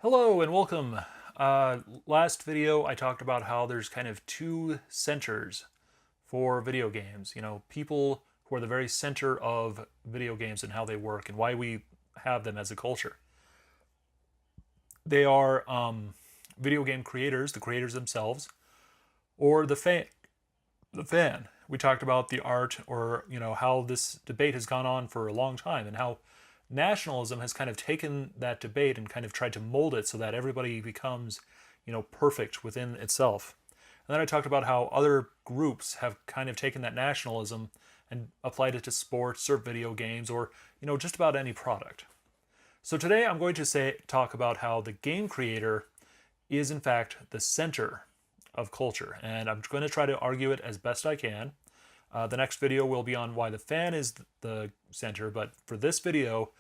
Hello and welcome. Last video I talked about how there's kind of two centers for video games. You know, people who are the very center of video games and how they work and why we have them as a culture. They are video game creators, the creators themselves, or the fan. The fan. We talked about the art, or how this debate has gone on for a long time, and how nationalism has kind of taken that debate and kind of tried to mold it so that everybody becomes, perfect within itself. And then I talked about how other groups have kind of taken that nationalism and applied it to sports or video games or, just about any product. So today I'm going to talk about how the game creator is in fact the center of culture. And I'm going to try to argue it as best I can. The next video will be on why the fan is the center, but for this video,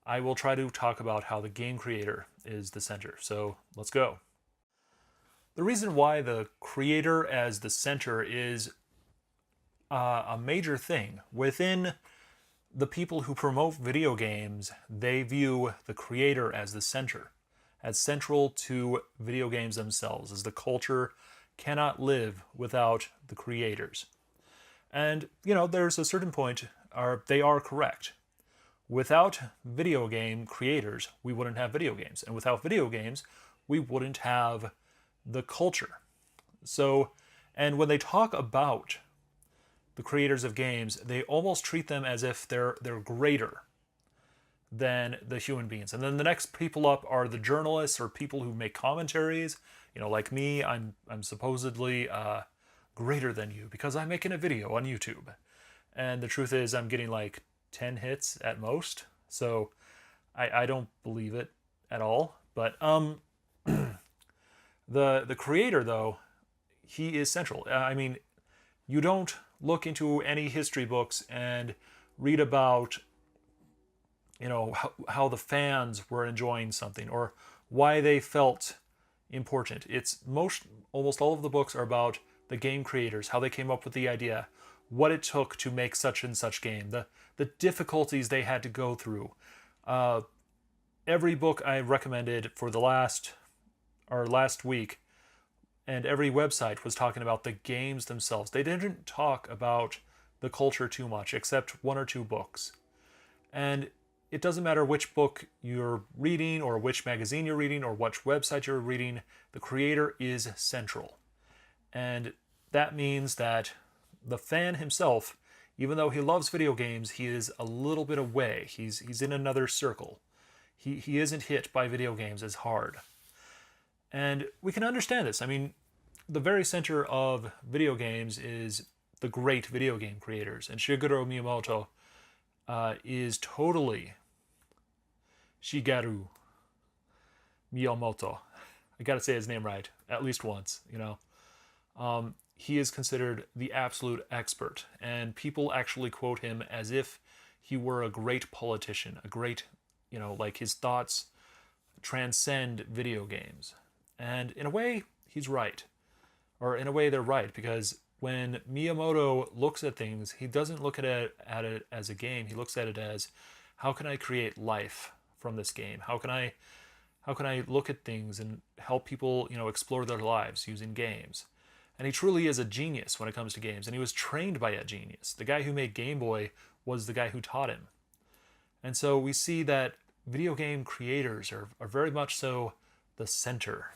I will try to talk about how the game creator is the center. So let's go. The reason why the creator as the center is a major thing within the people who promote video games, they view the creator as the center, as central to video games themselves, as the culture cannot live without the creators. And, there's a certain point, they are correct. Without video game creators, we wouldn't have video games. And without video games, we wouldn't have the culture. So, and when they talk about the creators of games, they almost treat them as if they're greater than the human beings. And then the next people up are the journalists or people who make commentaries. Like me, I'm supposedly greater than you because I'm making a video on YouTube. And the truth is I'm getting like 10 hits at most. So I don't believe it at all. But the creator, though, he is central. I mean, you don't look into any history books and read about, how the fans were enjoying something or why they felt important. Almost all of the books are about the game creators, how they came up with the idea, what it took to make such and such game, the difficulties they had to go through. Every book I recommended for the last week and every website was talking about the games themselves. They didn't talk about the culture too much, except one or two books. And it doesn't matter which book you're reading or which magazine you're reading or which website you're reading, the creator is central. And that means that the fan himself, even though he loves video games, he is a little bit away. He's in another circle. He isn't hit by video games as hard. And we can understand this. I mean, the very center of video games is the great video game creators. And Shigeru Miyamoto is totally Shigeru Miyamoto. I gotta say his name right, at least once, he is considered the absolute expert, and people actually quote him as if he were a great politician, a great, like his thoughts transcend video games. And in a way, he's right. Or in a way, they're right, because when Miyamoto looks at things, he doesn't look at it as a game. He looks at it as, how can I create life from this game? How can I look at things and help people, explore their lives using games? And he truly is a genius when it comes to games. And he was trained by a genius. The guy who made Game Boy was the guy who taught him. And so we see that video game creators are very much so the center.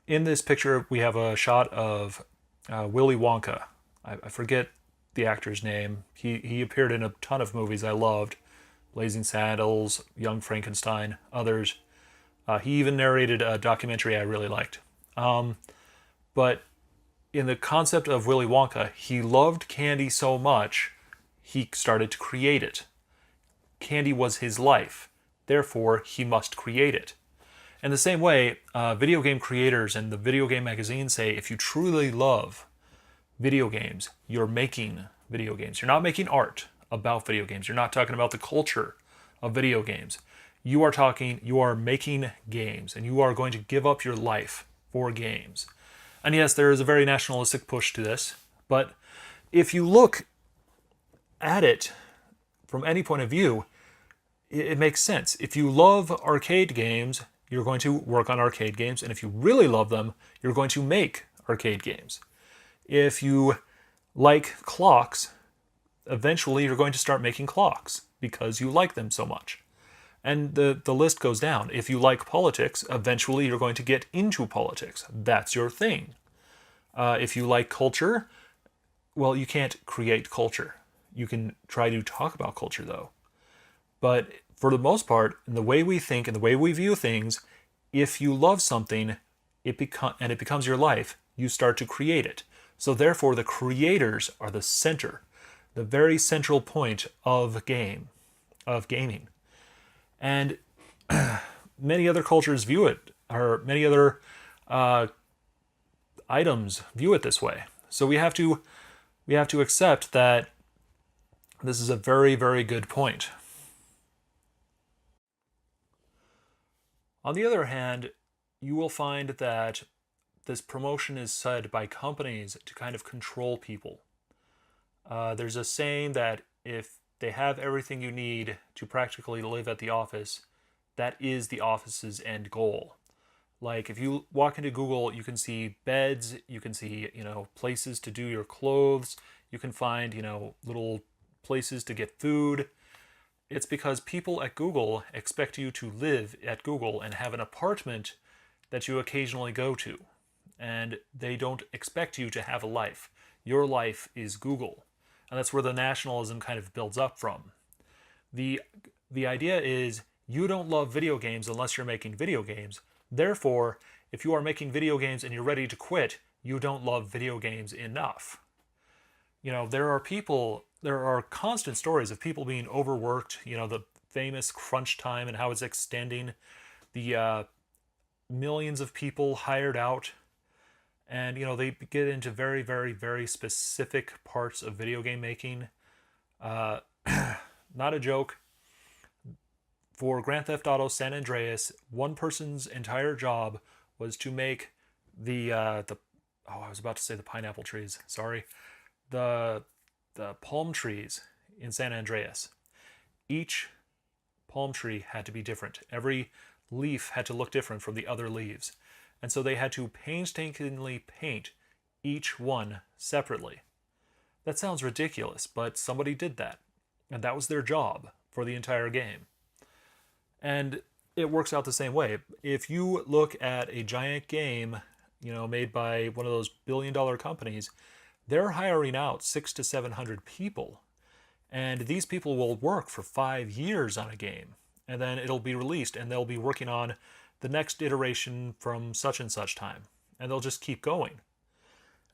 In this picture, we have a shot of Willy Wonka. I forget the actor's name. He appeared in a ton of movies I loved. Blazing Saddles, Young Frankenstein, others. He even narrated a documentary I really liked. But in the concept of Willy Wonka, he loved candy so much, he started to create it. Candy was his life. Therefore, he must create it. In the same way, video game creators and the video game magazines say, if you truly love video games, you're making video games. You're not making art about video games. You're not talking about the culture of video games. You are making games, and you are going to give up your life for games. And yes, there is a very nationalistic push to this, but if you look at it from any point of view, it makes sense. If you love arcade games, you're going to work on arcade games. And if you really love them, you're going to make arcade games. If you like clocks, eventually you're going to start making clocks because you like them so much. And the list goes down. If you like politics, eventually you're going to get into politics. That's your thing. If you like culture, well, you can't create culture. You can try to talk about culture, though. But for the most part, in the way we think and the way we view things, if you love something it becomes your life, you start to create it. So therefore, the creators are the center, the very central point of gaming. And many other cultures view it, or many other items view it this way. So we have to accept that this is a very, very good point. On the other hand, you will find that this promotion is said by companies to kind of control people. There's a saying that if they have everything you need to practically live at the office, that is the office's end goal. Like if you walk into Google, you can see beds, you can see, places to do your clothes, you can find, little places to get food. It's because people at Google expect you to live at Google and have an apartment that you occasionally go to. And they don't expect you to have a life. Your life is Google. And that's where the nationalism kind of builds up from. The idea is you don't love video games unless you're making video games. Therefore, if you are making video games and you're ready to quit, you don't love video games enough. There are constant stories of people being overworked, the famous crunch time and how it's extending, the millions of people hired out. And, they get into very, very, very specific parts of video game making. Not a joke. For Grand Theft Auto San Andreas, one person's entire job was to make I was about to say the pineapple trees. Sorry. The palm trees in San Andreas. Each palm tree had to be different. Every leaf had to look different from the other leaves. And so they had to painstakingly paint each one separately. That sounds ridiculous, but somebody did that. And that was their job for the entire game. And it works out the same way. If you look at a giant game, made by one of those billion-dollar companies, they're hiring out 600 to 700 people. And these people will work for 5 years on a game. And then it'll be released, and they'll be working on the next iteration from such and such time. And they'll just keep going.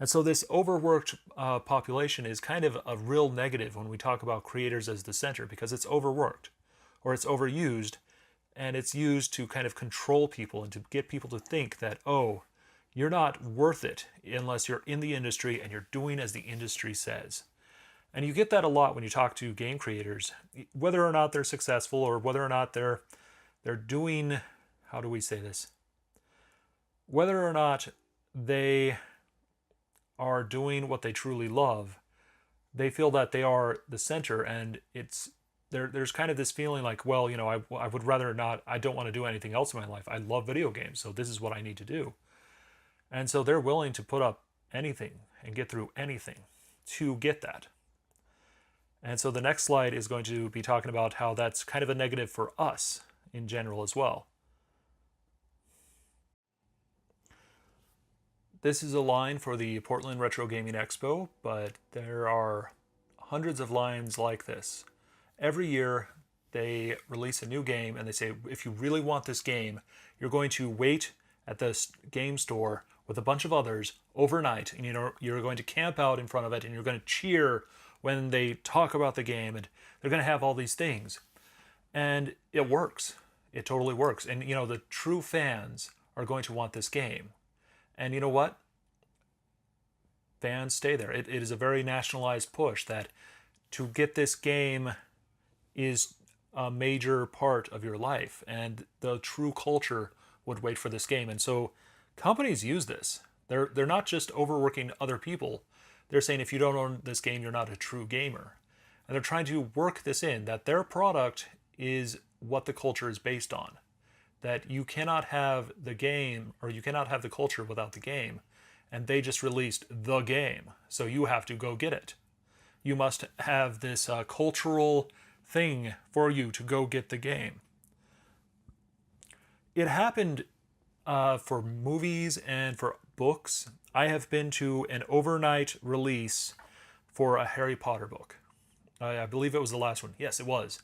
And so this overworked population is kind of a real negative when we talk about creators as the center, because it's overworked, or it's overused, and it's used to kind of control people and to get people to think that, oh, you're not worth it unless you're in the industry and you're doing as the industry says. And you get that a lot when you talk to game creators, whether or not they're successful or whether or not they're doing, how do we say this? Whether or not they are doing what they truly love, they feel that they are the center, and there's kind of this feeling like, well, I would rather not, I don't want to do anything else in my life. I love video games, so this is what I need to do. And so they're willing to put up anything and get through anything to get that. And so the next slide is going to be talking about how that's kind of a negative for us in general as well. This is a line for the Portland Retro Gaming Expo, but there are hundreds of lines like this. Every year they release a new game and they say, if you really want this game, you're going to wait at the game store with a bunch of others overnight, and you're going to camp out in front of it, and you're going to cheer when they talk about the game, and they're going to have all these things. And it works. It totally works. And the true fans are going to want this game. And you know what? Fans stay there. It is a very nationalized push that to get this game is a major part of your life, and the true culture would wait for this game. And so companies use this. They're not just overworking other people. They're saying if you don't own this game, you're not a true gamer. And they're trying to work this in, that their product is what the culture is based on. That you cannot have the game, or you cannot have the culture without the game. And they just released the game, so you have to go get it. You must have this cultural thing for you to go get the game. It happened for movies and for books. I have been to an overnight release for a Harry Potter book. I believe it was the last one. Yes, it was.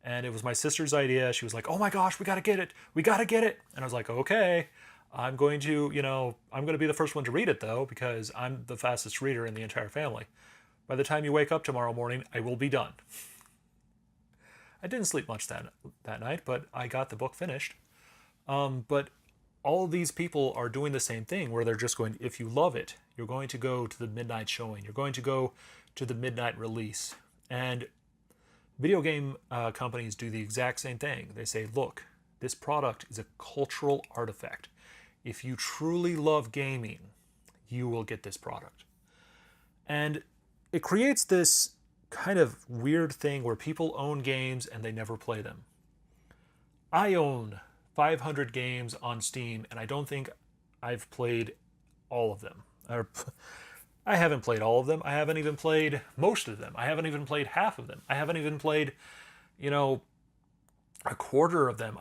And it was my sister's idea. She was like, oh my gosh, we got to get it. We got to get it. And I was like, okay, I'm going to be the first one to read it though, because I'm the fastest reader in the entire family. By the time you wake up tomorrow morning, I will be done. I didn't sleep much that night, but I got the book finished. But all these people are doing the same thing, where they're just going, if you love it, you're going to go to the midnight showing. You're going to go to the midnight release. And video game companies do the exact same thing. They say, look, this product is a cultural artifact. If you truly love gaming, you will get this product. And it creates this kind of weird thing where people own games and they never play them. I own 500 games on Steam, and I don't think I've played all of them. I haven't played all of them. I haven't even played most of them. I haven't even played half of them. I haven't even played, a quarter of them.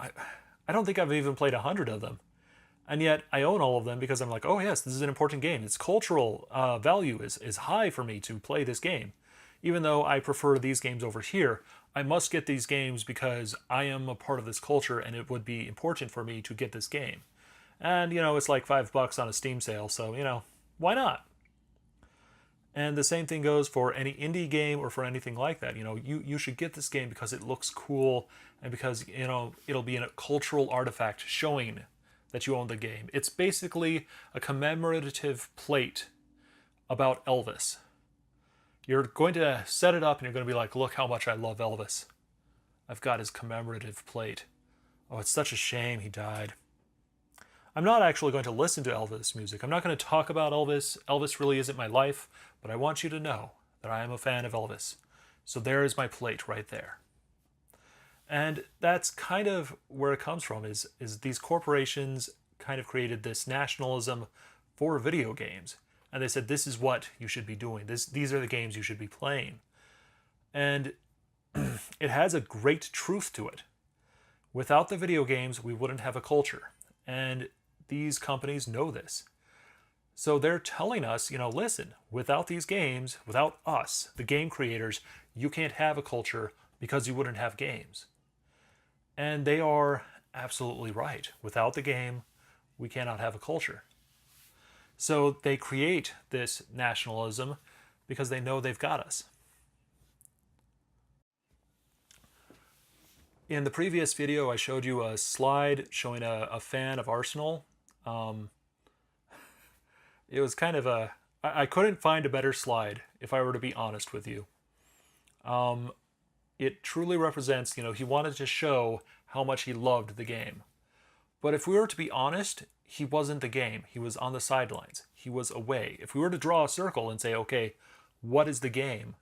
I don't think I've even played 100 of them. And yet I own all of them because I'm like, oh yes, this is an important game. Its cultural value is high for me to play this game. Even though I prefer these games over here, I must get these games because I am a part of this culture and it would be important for me to get this game. And, it's like $5 on a Steam sale, so, why not? And the same thing goes for any indie game or for anything like that. You should get this game because it looks cool and because, it'll be a cultural artifact showing that you own the game. It's basically a commemorative plate about Elvis. You're going to set it up and you're going to be like, look how much I love Elvis. I've got his commemorative plate. Oh, it's such a shame he died. I'm not actually going to listen to Elvis music. I'm not going to talk about Elvis. Elvis really isn't my life, but I want you to know that I am a fan of Elvis. So there is my plate right there. And that's kind of where it comes from, is these corporations kind of created this nationalism for video games. And they said, this is what you should be doing. These are the games you should be playing. And it has a great truth to it. Without the video games, we wouldn't have a culture. And these companies know this. So they're telling us, listen, without these games, without us, the game creators, you can't have a culture because you wouldn't have games. And they are absolutely right. Without the game, we cannot have a culture. So they create this nationalism because they know they've got us. In the previous video, I showed you a slide showing a fan of Arsenal. It was kind of I couldn't find a better slide, if I were to be honest with you. It truly represents, he wanted to show how much he loved the game. But if we were to be honest, he wasn't the game. He was on the sidelines. He was away. If we were to draw a circle and say, okay, what is the game?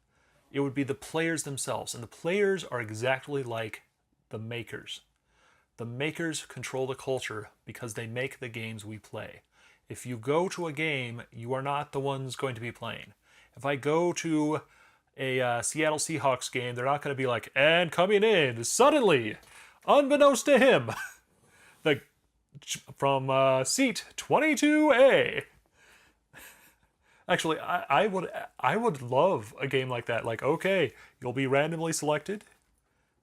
It would be the players themselves. And the players are exactly like the makers. The makers control the culture because they make the games we play. If you go to a game, you are not the ones going to be playing. If I go to a Seattle Seahawks game, they're not going to be like, and coming in, suddenly, unbeknownst to him, from seat 22A. Actually, I would love a game like that. Like, okay, you'll be randomly selected.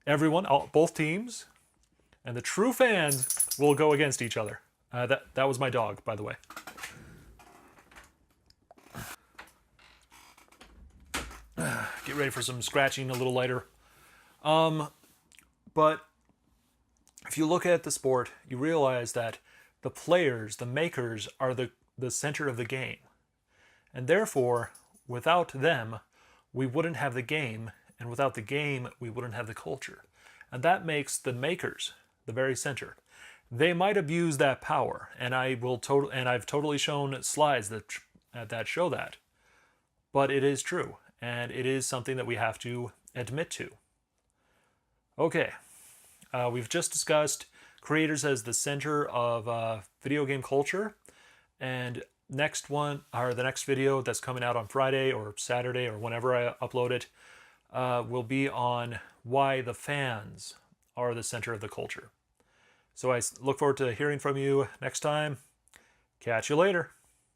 Everyone, both teams, and the true fans will go against each other. That was my dog, by the way. Get ready for some scratching a little later. But if you look at the sport, you realize that the players, the makers, are the center of the game. And therefore, without them, we wouldn't have the game, and without the game, we wouldn't have the culture. And that makes the makers the very center. They might abuse that power, and I've totally shown slides that show that. But it is true, and it is something that we have to admit to. Okay, We've just discussed creators as the center of video game culture, and the next video that's coming out on Friday or Saturday or whenever I upload it, will be on why the fans are the center of the culture. So I look forward to hearing from you next time. Catch you later.